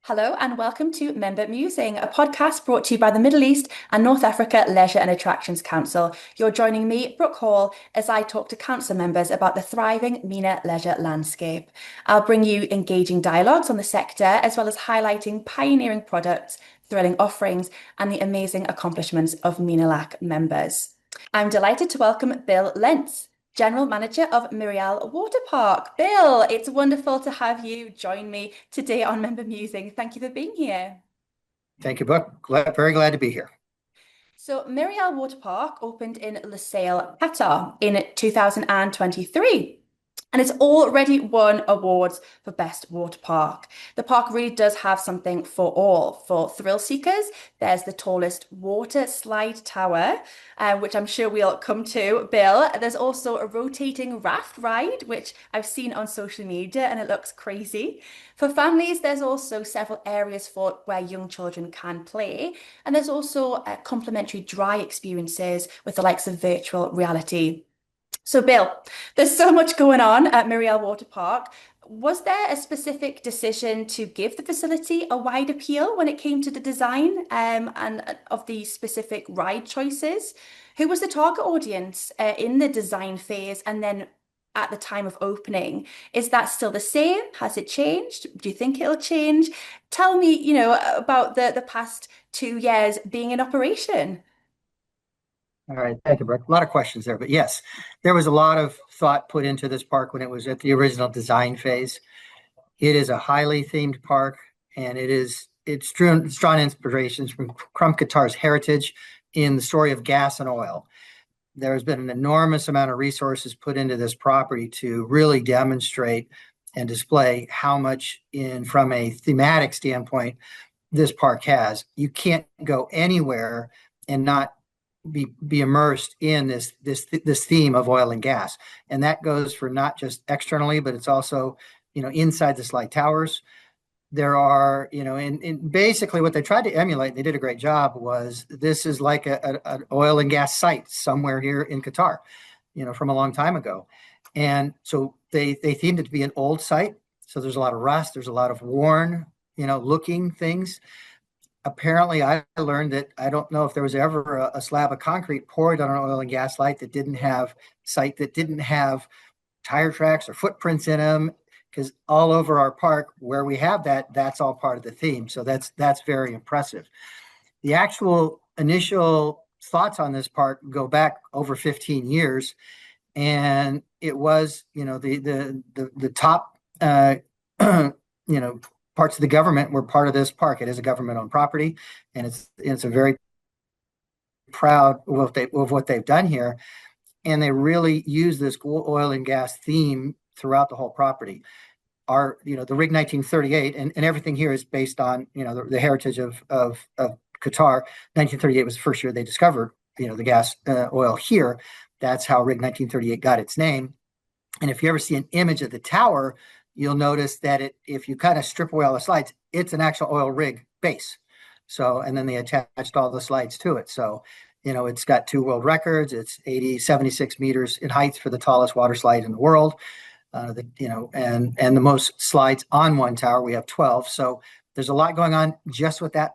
Hello and welcome to Member Musing, a podcast brought to you by the Middle East and North Africa Leisure and Attractions Council. You're joining me, Brooke Hall, as I talk to council members about the thriving MENA leisure landscape. I'll bring you engaging dialogues on the sector, as well as highlighting pioneering products, thrilling offerings, and the amazing accomplishments of Menalac members. I'm delighted to welcome Bill Lentz, General Manager of Meryal Waterpark. Bill, it's wonderful to have you join me today on Member Musing. Thank you for being here. Thank you, Brooke. Very glad to be here. So, Meryal Waterpark opened in Lusail, Qatar in 2023. And it's already won awards for Best Water Park. The park really does have something for all. For thrill seekers, there's the tallest water slide tower, which I'm sure we'll come to, Bill. There's also a rotating raft ride, which I've seen on social media and it looks crazy. For families, there's also several areas for where young children can play. And there's also complimentary dry experiences with the likes of virtual reality. So, Bill, there's so much going on at Meryal Waterpark. Was there a specific decision to give the facility a wide appeal when it came to the design and of the specific ride choices? Who was the target audience in the design phase and then at the time of opening? Is that still the same? Has it changed? Do you think it'll change? Tell me, about the past 2 years being in operation. All right, thank you, Brooke. A lot of questions there, but yes, there was a lot of thought put into this park when it was at the original design phase. It is a highly themed park, and it's drawn inspirations from Qatar's heritage in the story of gas and oil. There has been an enormous amount of resources put into this property to really demonstrate and display how much from a thematic standpoint, this park has. You can't go anywhere and not be immersed in this theme of oil and gas, and that goes for not just externally, but it's also inside the slide towers. There are and basically what they tried to emulate, and they did a great job, was this is like an oil and gas site somewhere here in Qatar, from a long time ago, and so they themed it to be an old site. So there's a lot of rust, there's a lot of worn looking things. Apparently, I learned that I don't know if there was ever a slab of concrete poured on an oil and gas site that didn't have tire tracks or footprints in them, because all over our park where we have that's all part of the theme. So that's very impressive. The actual initial thoughts on this park go back over 15 years, and it was the top parts of the government were part of this park. It is a government-owned property, and it's a very proud of what they've done here. And they really use this oil and gas theme throughout the whole property. The Rig 1938, and everything here is based on the heritage of Qatar. 1938 was the first year they discovered the gas oil here. That's how Rig 1938 got its name. And if you ever see an image of the tower, you'll notice that if you kind of strip away all the slides, it's an actual oil rig base. So, and then they attached all the slides to it. So, it's got 2 world records. It's 76 meters in height for the tallest water slide in the world. And the most slides on one tower, we have 12. So there's a lot going on just with that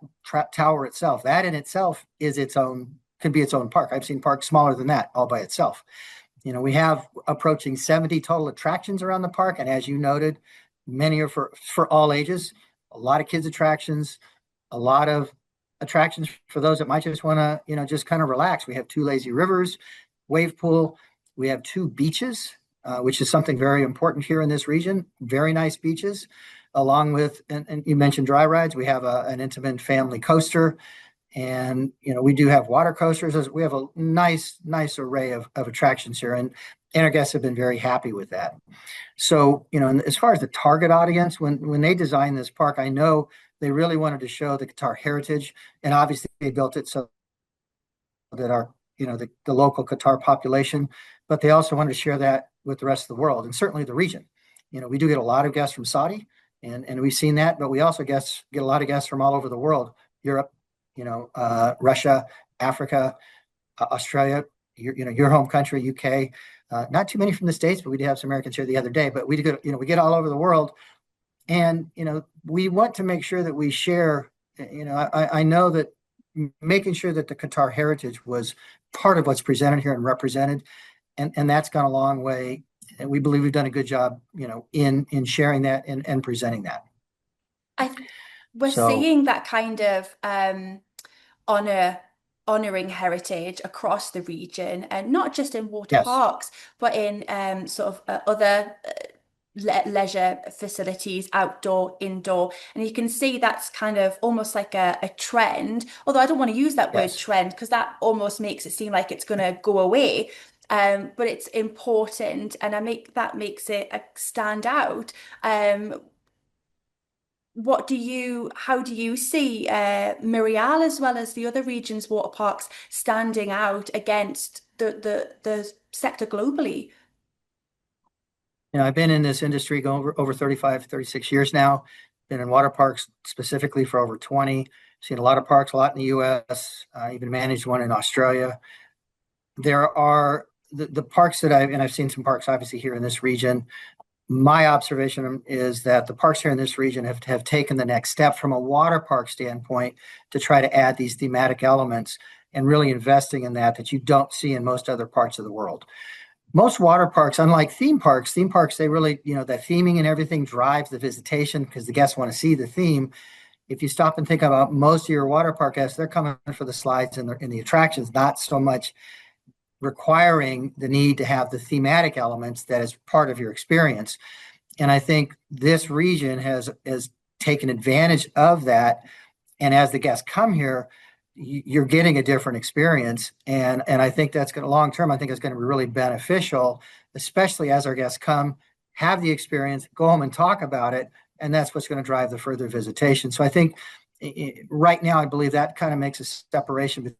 tower itself. That in itself can be its own park. I've seen parks smaller than that all by itself. We have approaching 70 total attractions around the park. And as you noted, many are for all ages, a lot of kids attractions, a lot of attractions for those that might just want to, just kind of relax. We have 2 lazy rivers, wave pool. We have 2 beaches, which is something very important here in this region. Very nice beaches, along with, and you mentioned dry rides. We have an intimate family coaster. And, we do have water coasters. We have a nice array of attractions here. And our guests have been very happy with that. So, as far as the target audience, when they designed this park, I know they really wanted to show the Qatar heritage. And obviously they built it so that our, the local Qatar population, but they also wanted to share that with the rest of the world, and certainly the region. We do get a lot of guests from Saudi, and we've seen that, but we also get a lot of guests from all over the world, Europe, Russia, Africa, Australia, your home country, UK. Not too many from the States, but we did have some Americans here the other day. But we get all over the world, And, we want to make sure that we share, I know that making sure that the Qatar heritage was part of what's presented here and represented, and that's gone a long way. And we believe we've done a good job, in sharing that and presenting that. I th we're So, seeing that kind of honor honoring heritage across the region, and not just in water yes, parks, but in sort of other leisure facilities, outdoor, indoor. And you can see that's kind of almost like a trend. Although I don't want to use that word yes. trend because that almost makes it seem like it's going to go away. But it's important, and that makes it stand out. Um, how do you see Mirial as well as the other regions' water parks standing out against the sector globally? I've been in this industry going over 35, 36 years now. Been in water parks specifically for over 20. Seen a lot of parks, a lot in the US, even managed one in Australia. There are the parks and I've seen some parks obviously here in this region. My observation is that the parks here in this region have taken the next step from a water park standpoint to try to add these thematic elements and really investing in that you don't see in most other parts of the world. Most water parks, unlike theme parks, they really, the theming and everything drives the visitation because the guests want to see the theme. If you stop and think about most of your water park guests, they're coming for the slides and the attractions, not so much requiring the need to have the thematic elements that is part of your experience. And I think this region has taken advantage of that. And as the guests come here, you're getting a different experience. And I think that's going to long term, I think it's going to be really beneficial, especially as our guests come, have the experience, go home and talk about it. And that's what's going to drive the further visitation. So I think right now, I believe that kind of makes a separation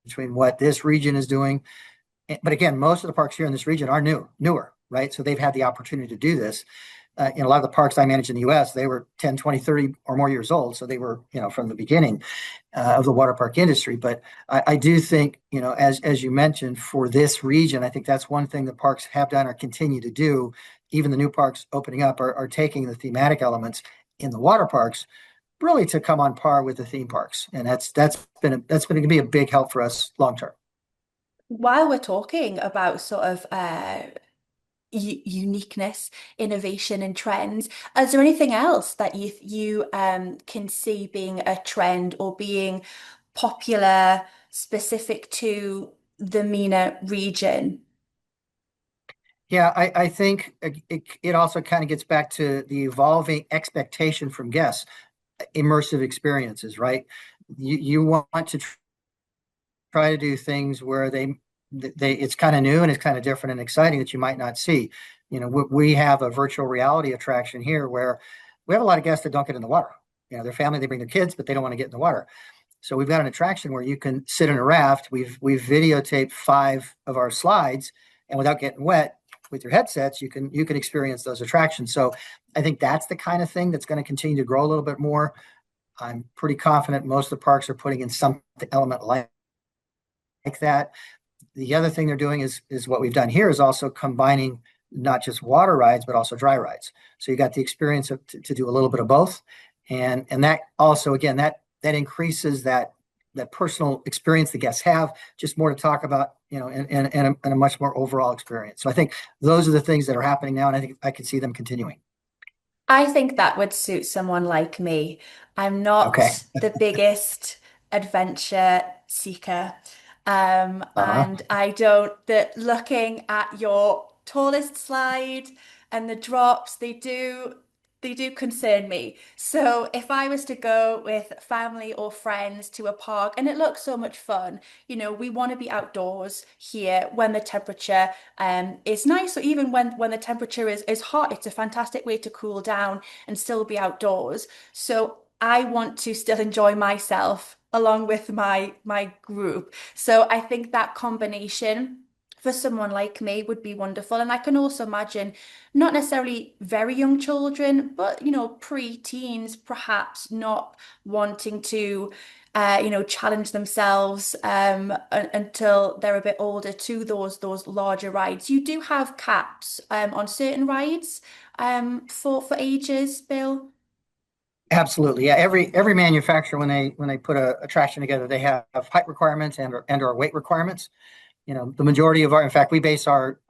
between what this region is doing. But again, most of the parks here in this region are newer, right? So they've had the opportunity to do this. In a lot of the parks I managed in the US, they were 10, 20, 30 or more years old. So they were, from the beginning of the water park industry. But I do think, as you mentioned, for this region, I think that's one thing the parks have done or continue to do. Even the new parks opening up are taking the thematic elements in the water parks really to come on par with the theme parks. And that's going to be a big help for us long term. While we're talking about sort of uniqueness, innovation, and trends, is there anything else that you can see being a trend or being popular specific to the MENA region? Yeah, I think it also kind of gets back to the evolving expectation from guests, immersive experiences, right? You want to try to do things where they it's kind of new and it's kind of different and exciting that you might not see. We have a virtual reality attraction here where we have a lot of guests that don't get in the water. Their family, they bring their kids, but they don't want to get in the water. So we've got an attraction where you can sit in a raft. We've videotaped 5 of our slides, and without getting wet with your headsets, you can experience those attractions. So I think that's the kind of thing that's going to continue to grow a little bit more. I'm pretty confident most of the parks are putting in some element like that. The other thing they're doing is what we've done here is also combining not just water rides but also dry rides. So you got the experience to do a little bit of both, and that also again that increases that personal experience the guests have, just more to talk about, and a much more overall experience. So I think those are the things that are happening now, and I think I can see them continuing. I think that would suit someone like me. I'm Okay. not the biggest adventure seeker. Uh-huh. And I don't, that looking at your tallest slide and the drops, they do concern me. So if I was to go with family or friends to a park and it looks so much fun, we want to be outdoors here when the temperature is nice, or even when the temperature is hot. It's a fantastic way to cool down and still be outdoors. So I want to still enjoy myself along with my group. So I think that combination for someone like me would be wonderful. And I can also imagine not necessarily very young children, but pre-teens perhaps not wanting to challenge themselves until they're a bit older to those larger rides. You do have caps on certain rides. for ages, Bill? Absolutely. Yeah. Every manufacturer, when they put a attraction together, they have height requirements and or weight requirements. The majority of in fact, we base our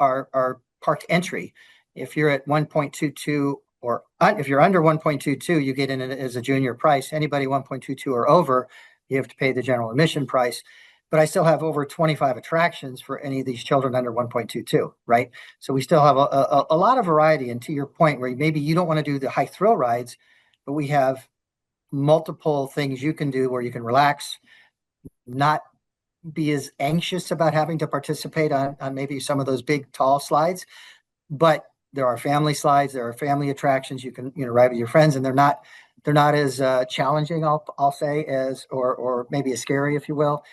park entry. If you're at 1.22 or if you're under 1.22, you get in as a junior price. Anybody 1.22 or over, you have to pay the general admission price. But I still have over 25 attractions for any of these children under 1.22, right? So we still have a lot of variety. And to your point, where maybe you don't want to do the high thrill rides, but we have multiple things you can do where you can relax, not be as anxious about having to participate on maybe some of those big tall slides, but there are family slides, there are family attractions you can ride with your friends, and they're not as challenging, I'll say, as or maybe as scary, if you will.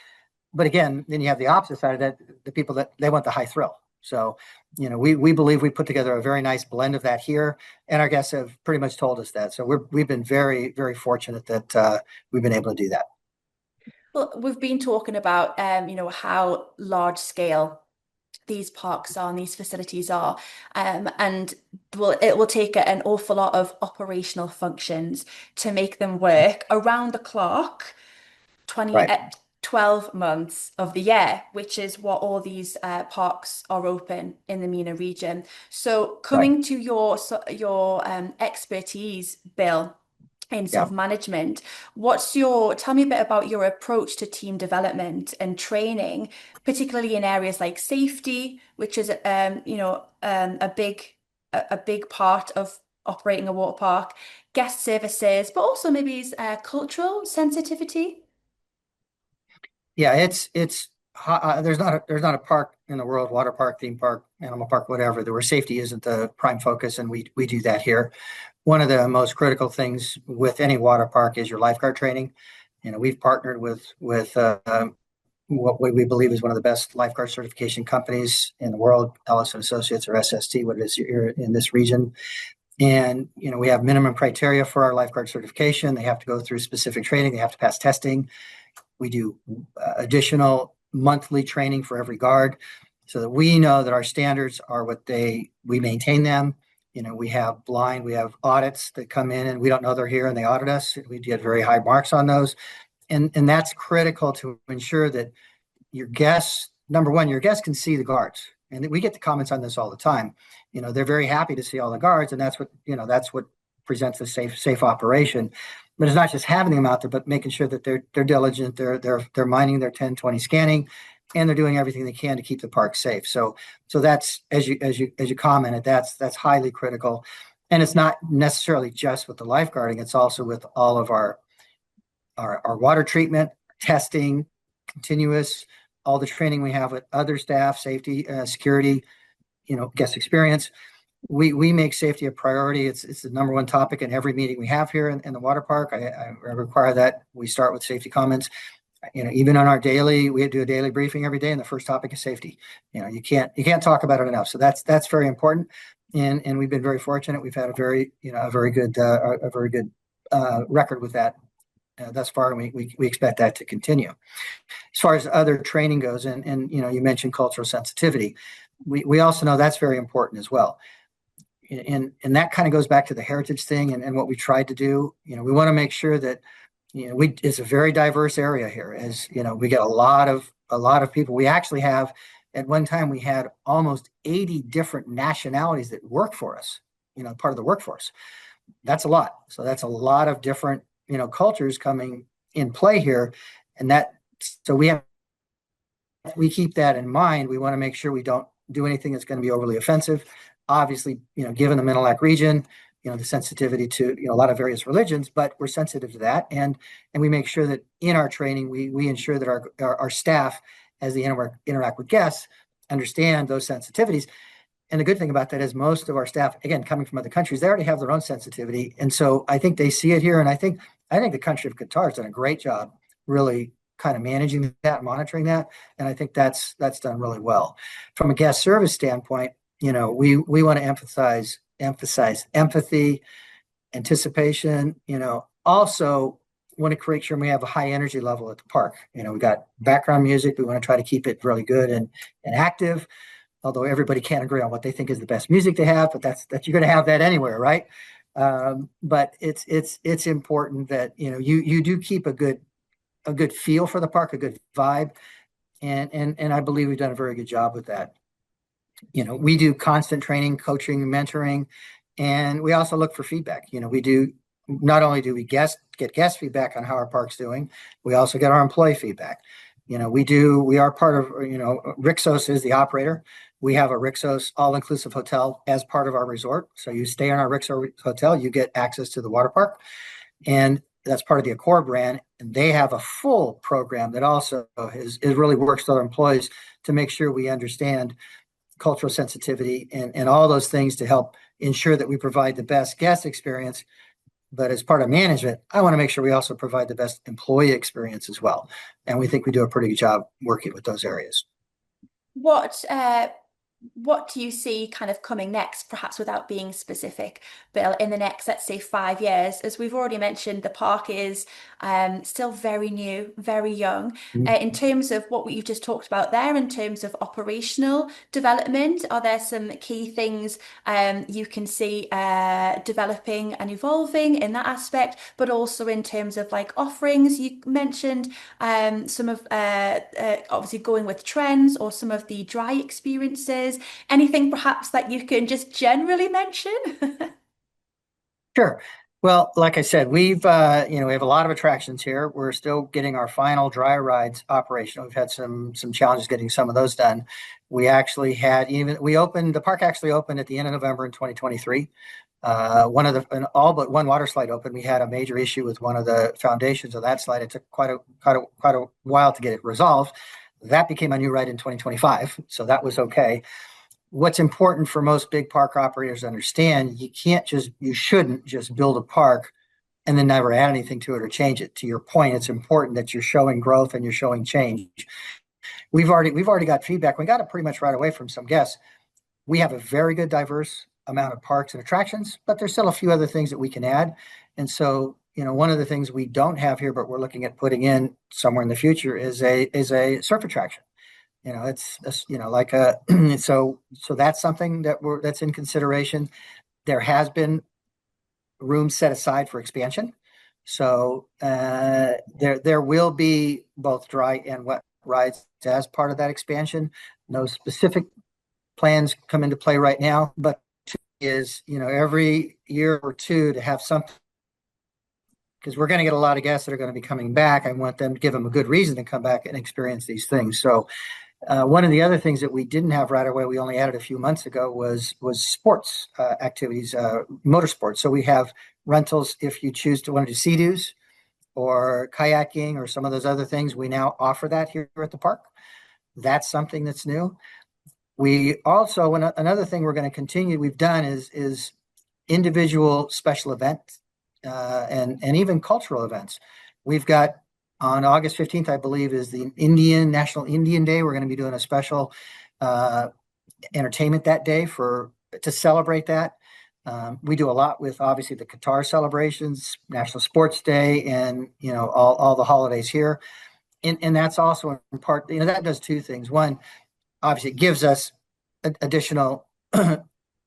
But again, then you have the opposite side of that, the people that they want the high thrill. So we believe we put together a very nice blend of that here, and our guests have pretty much told us that. So we've been very, very fortunate that we've been able to do that. Well, we've been talking about how large scale these parks are and these facilities are. And it will take an awful lot of operational functions to make them work around the clock, 20, Right. 12 months of the year, which is what all these parks are open in the MENA region. So Right. coming to your expertise, Bill, in sort Yeah. of management, tell me a bit about your approach to team development and training, particularly in areas like safety, which is a big part of operating a water park, guest services, but also maybe cultural sensitivity. Yeah, it's there's not a park in the world, water park, theme park, animal park, whatever, where safety isn't the prime focus, and we do that here. One of the most critical things with any water park is your lifeguard training. We've partnered with what we believe is one of the best lifeguard certification companies in the world, Ellison Associates or SST, what it is here in this region. And we have minimum criteria for our lifeguard certification. They have to go through specific training. They have to pass testing. We do additional monthly training for every guard so that we know that our standards are we maintain them. We have audits that come in and we don't know they're here and they audit us. We get very high marks on those. And that's critical to ensure that number one, your guests can see the guards. And we get the comments on this all the time. They're very happy to see all the guards, and that's what presents a safe operation. But it's not just having them out there, but making sure that they're diligent, they're minding their 10/20 scanning, and they're doing everything they can to keep the park safe. So that's, as you commented, that's highly critical. And it's not necessarily just with the lifeguarding, it's also with all of our water treatment, testing, continuous, all the training we have with other staff, safety, security, guest experience. We make safety a priority. It's the number one topic in every meeting we have here in the water park. I require that we start with safety comments. Even on we do a daily briefing every day, and the first topic is safety. You can't talk about it enough. So that's very important. And we've been very fortunate. We've had a very good record with that thus far, and we expect that to continue. As far as other training goes, and you mentioned cultural sensitivity, we also know that's very important as well. And that kind of goes back to the heritage thing and what we tried to do. We want to make sure that it's a very diverse area here. As we get a lot of people. We actually have, at one time, we had almost 80 different nationalities that work for us. Part of the workforce. That's a lot. So that's a lot of different cultures coming in play here, and so we keep that in mind. We want to make sure we don't do anything that's going to be overly offensive. Obviously, given the Menalac region, the sensitivity to a lot of various religions, but we're sensitive to that, and we make sure that in our training we ensure that our staff, as they interact with guests, understand those sensitivities. And the good thing about that is most of our staff, again, coming from other countries, they already have their own sensitivity, and so I think they see it here, and I think the country of Qatar has done a great job, really kind of managing that, monitoring that, and I think that's done really well. From a guest service standpoint, we want to emphasize empathy, anticipation. Also want to create sure we have a high energy level at the park. We got background music. We want to try to keep it really good and active. although everybody can't agree on what they think is the best music to have, but that's you're going to have that anywhere, right? But it's important that you do keep a good feel for the park, a good vibe, and I believe we've done a very good job with that. We do constant training, coaching, mentoring, and we also look for feedback. We do not only do we get guest feedback on how our park's doing, we also get our employee feedback. We are part of, Rixos is the operator. We have a Rixos all-inclusive hotel as part of our resort. So you stay in our Rixos hotel, you get access to the water park. And that's part of the Accor brand. And they have a full program that also is really works with our employees to make sure we understand cultural sensitivity and all those things to help ensure that we provide the best guest experience. But as part of management, I want to make sure we also provide the best employee experience as well. And we think we do a pretty good job working with those areas. What what do you see kind of coming next, perhaps without being specific, Bill, in the next, let's say, 5 years? As we've already mentioned, the park is still very new, very young. In terms of what you've just talked about there, in terms of operational development, are there some key things you can see developing and evolving in that aspect, but also in terms of like offerings? You mentioned some of obviously going with trends or some of the dry experiences. Anything perhaps that you can just generally mention? Sure. Well, like I said, we have a lot of attractions here. We're still getting our final dry rides operational. We've had some challenges getting some of those done. The park actually opened at the end of November in 2023. All but one water slide opened. We had a major issue with one of the foundations of that slide. It took quite a while to get it resolved. That became a new ride in 2025, so that was okay. What's important for most big park operators to understand, you shouldn't just build a park and then never add anything to it or change it. To your point, it's important that you're showing growth and you're showing change. We've already got feedback. We got it pretty much right away from some guests. We have a very good diverse amount of parks and attractions, but there's still a few other things that we can add. And so, one of the things we don't have here, but we're looking at putting in somewhere in the future is a surf attraction. It's like a so that's something that's in consideration. There has been room set aside for expansion, so there will be both dry and wet rides as part of that expansion. No specific plans come into play right now, but is every year or two to have something, because we're going to get a lot of guests that are going to be coming back. I want them to give them a good reason to come back and experience these things. So one of the other things that we didn't have right away, we only added a few months ago, was sports activities, motorsports. So we have rentals if you choose to want to do sea-doos or kayaking or some of those other things. We now offer that here at the park. That's something that's new. We also, another thing we're going to continue, we've done is individual special events and even cultural events. We've got on August 15th, I believe, is the National Indian Day. We're going to be doing a special entertainment that day to celebrate that. We do a lot with obviously the Qatar celebrations, National Sports Day, and all the holidays here. And that's also in part, that does two things. One, obviously it gives us additional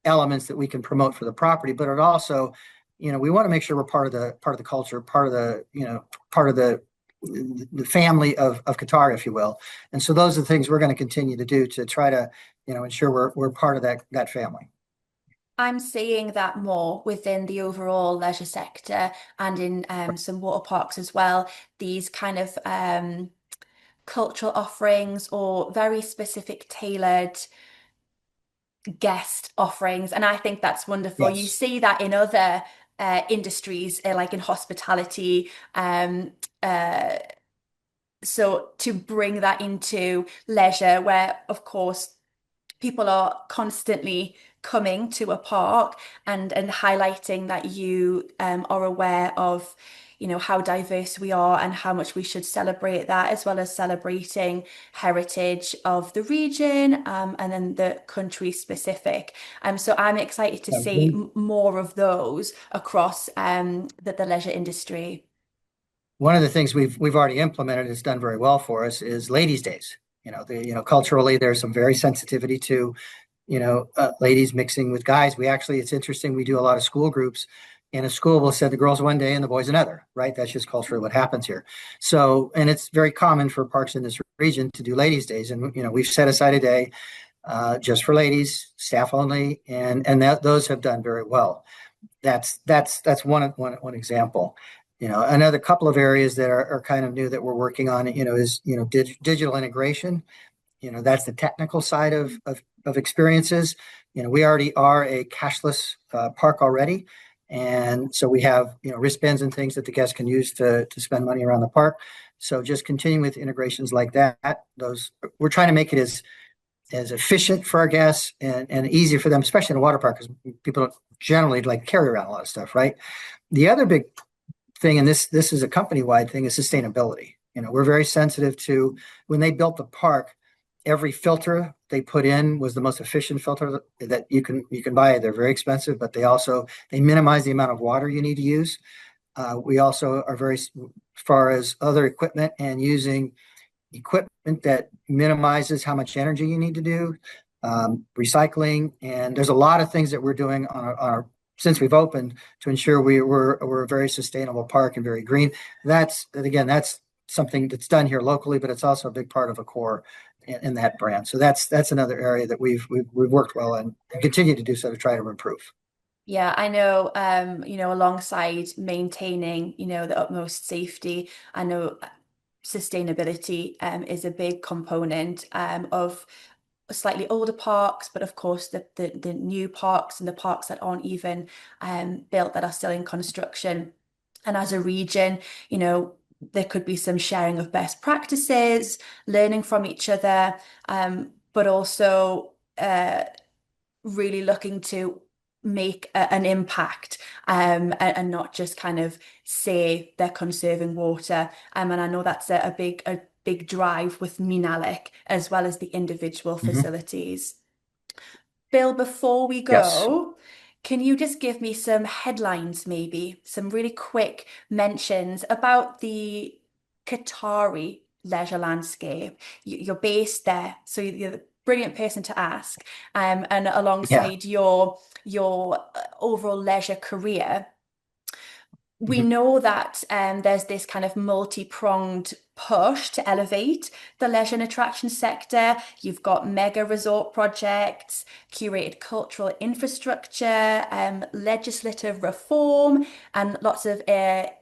elements that we can promote for the property, but it also, we want to make sure we're part of the culture, part of the family of Qatar, if you will. And so those are the things we're going to continue to do to try to, ensure we're part of that family. I'm seeing that more within the overall leisure sector and in some water parks as well. These kind of cultural offerings or very specific tailored guest offerings. And I think that's wonderful. You Yes. see that in other industries, like in hospitality. So to bring that into leisure, where of course people are constantly coming to a park and highlighting that you are aware of, how diverse we are and how much we should celebrate that, as well as celebrating heritage of the region and then the country specific. So I'm excited to Yeah, see more of those across the leisure industry. one of the things we've already implemented, it's done very well for us, is ladies' days. Culturally, there's some very sensitivity to, ladies mixing with guys. It's interesting. We do a lot of school groups. In a school, we'll send the girls one day and the boys another, right? That's just culturally what happens here. So, and it's very common for parks in this region to do ladies' days. And, we've set aside a day just for ladies, staff only, and those have done very well. That's one example. Another couple of areas that are kind of new that we're working on, is, digital integration. That's the technical side of experiences. We already are a cashless park already. And so we have, wristbands and things that the guests can use to spend money around the park. So just continuing with integrations like that, we're trying to make it as efficient for our guests and easy for them, especially in a water park, because people don't generally like carry around a lot of stuff, right? The other big thing, and this is a company-wide thing, is sustainability. We're very sensitive to, when they built the park, every filter they put in was the most efficient filter that you can buy. They're very expensive, but they minimize the amount of water you need to use. We also are very, as far as other equipment, and using equipment that minimizes how much energy you need to do, recycling, and there's a lot of things that we're doing since we've opened to ensure we're a very sustainable park and very green. That's something that's done here locally, but it's also a big part of Accor in that brand. So that's another area that we've worked well and continue to do so to try to improve. Yeah, I know, alongside maintaining, the utmost safety, I know sustainability is a big component of slightly older parks, but of course the new parks and the parks that aren't even built, that are still in construction. And as a region, there could be some sharing of best practices, learning from each other, but also really looking to make an impact, and not just kind of say they're conserving water. And I know that's a big drive with Menalac, as well as the individual facilities. Bill, before we Yes. go, can you just give me some headlines, maybe some really quick mentions about the Qatari leisure landscape? You're based there, so you're the brilliant person to ask. And Yeah. alongside your overall leisure career, we Mhm. know that there's this kind of multi-pronged push to elevate the leisure and attraction sector. You've got mega resort projects, curated cultural infrastructure, legislative reform, and lots of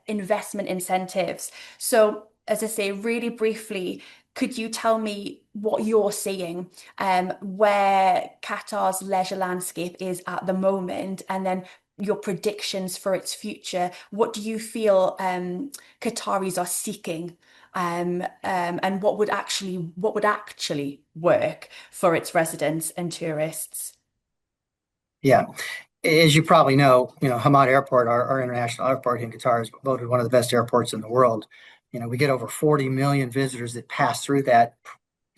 investment incentives. So, as I say, really briefly, could you tell me what you're seeing, where Qatar's leisure landscape is at the moment, and then your predictions for its future? What do you feel Qataris are seeking, and what would actually work for its residents and tourists? Yeah. As you probably know, Hamad Airport, our international airport in Qatar, is voted one of the best airports in the world. We get over 40 million visitors that pass through that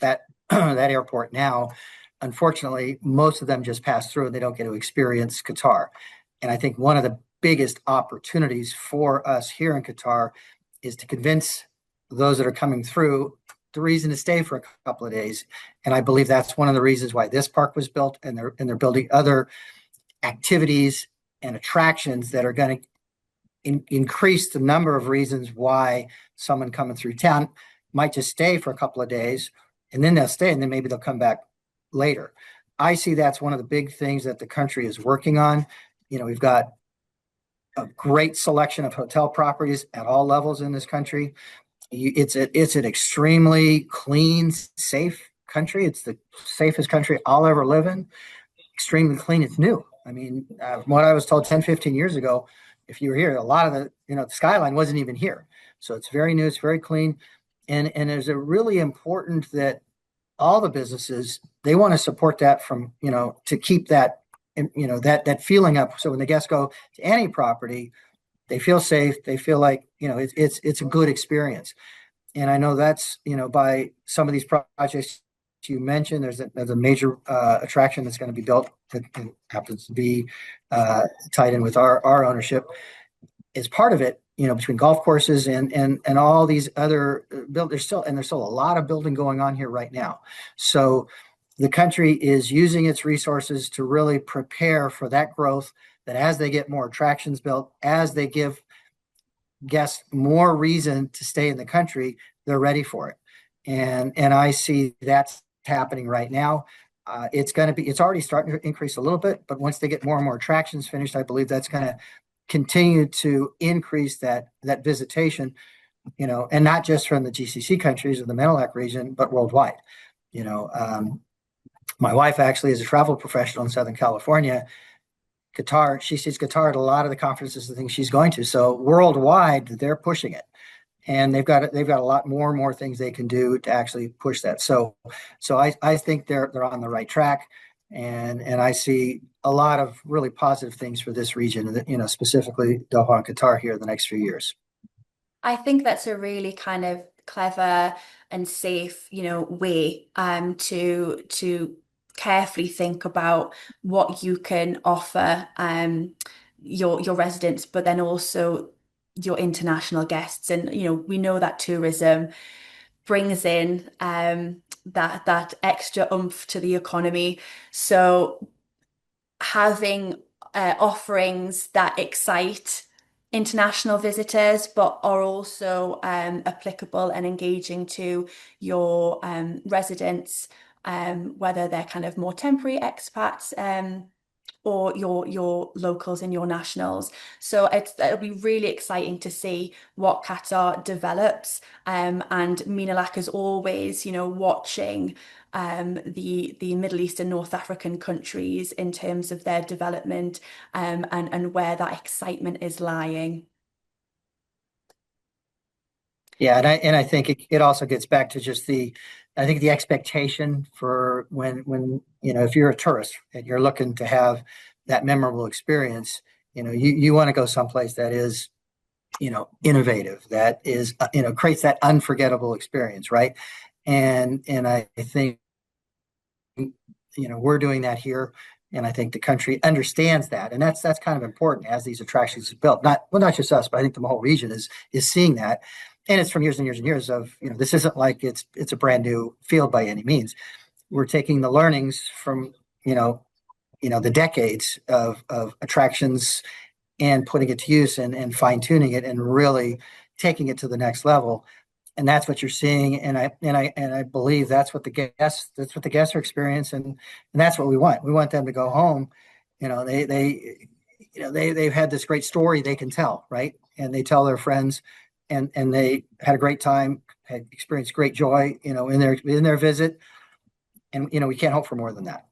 that airport now. Unfortunately, most of them just pass through and they don't get to experience Qatar. And I think one of the biggest opportunities for us here in Qatar is to convince those that are coming through the reason to stay for a couple of days. And I believe that's one of the reasons why this park was built, and they're building other activities and attractions that are going to increase the number of reasons why someone coming through town might just stay for a couple of days, and then they'll stay, and then maybe they'll come back later. I see that's one of the big things that the country is working on. We've got a great selection of hotel properties at all levels in this country. It's an extremely clean, safe country. It's the safest country I'll ever live in. Extremely clean. It's new. I mean, from what I was told 10, 15 years ago, if you were here, a lot of the skyline wasn't even here. So it's very new. It's very clean. And there's a really important that all the businesses, they want to support that from, to keep that, that feeling up. So when the guests go to any property, they feel safe. They feel like, it's a good experience. And I know that's, by some of these projects you mentioned, there's a major attraction that's going to be built that happens to be tied in with our ownership. As part of it, between golf courses and all these other there's still a lot of building going on here right now. So the country is using its resources to really prepare for that growth, that as they get more attractions built, as they give guests more reason to stay in the country, they're ready for it. And I see that's happening right now. It's already starting to increase a little bit, but once they get more and more attractions finished, I believe that's going to continue to increase that visitation, and not just from the GCC countries or the Menalac region, but worldwide. My wife actually is a travel professional in Southern California. Qatar, she sees Qatar at a lot of the conferences and things she's going to. So worldwide, they're pushing it, and they've got a lot more and more things they can do to actually push that. So I think they're on the right track, and I see a lot of really positive things for this region, specifically Doha and Qatar here in the next few years. I think that's a really kind of clever and safe, way to carefully think about what you can offer your residents, but then also your international guests. And we know that tourism brings in that extra oomph to the economy. So having offerings that excite international visitors, but are also applicable and engaging to your residents, whether they're kind of more temporary expats, or your locals and your nationals. So it'll be really exciting to see what Qatar develops. And Menalac is always, watching the Middle East and North African countries in terms of their development, and where that excitement is lying. Yeah, and I think it also gets back to just the expectation for when if you're a tourist and you're looking to have that memorable experience, you want to go someplace that is innovative, that is creates that unforgettable experience, right? And I think we're doing that here, and I think the country understands that, and that's kind of important as these attractions are built. Not just us, but I think the whole region is seeing that. And it's from years and years and years of, this isn't like it's a brand new field by any means. We're taking the learnings from, the decades of attractions and putting it to use and fine tuning it and really taking it to the next level. And that's what you're seeing. And I believe that's what the guests are experiencing. And that's what we want. We want them to go home. They've had this great story they can tell, right? And they tell their friends, and they had a great time, had experienced great joy, in their visit. And, we can't hope for more than that.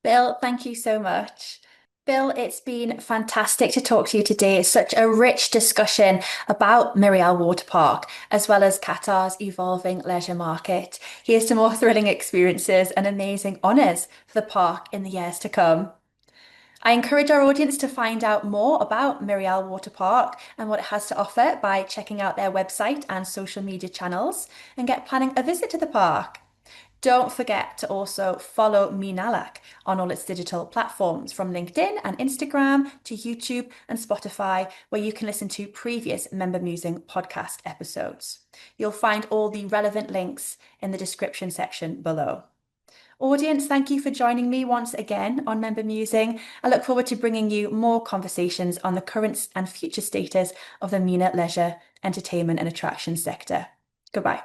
Bill, thank you so much. Bill, it's been fantastic to talk to you today. It's such a rich discussion about Meryal Waterpark, as well as Qatar's evolving leisure market. Here's to more thrilling experiences and amazing honours for the park in the years to come. I encourage our audience to find out more about Meryal Waterpark and what it has to offer by checking out their website and social media channels and get planning a visit to the park. Don't forget to also follow Menalac on all its digital platforms, from LinkedIn and Instagram to YouTube and Spotify, where you can listen to previous Member Musing podcast episodes. You'll find all the relevant links in the description section below. Audience, thank you for joining me once again on Member Musing. I look forward to bringing you more conversations on the current and future status of the MENA leisure, entertainment and attraction sector. Goodbye.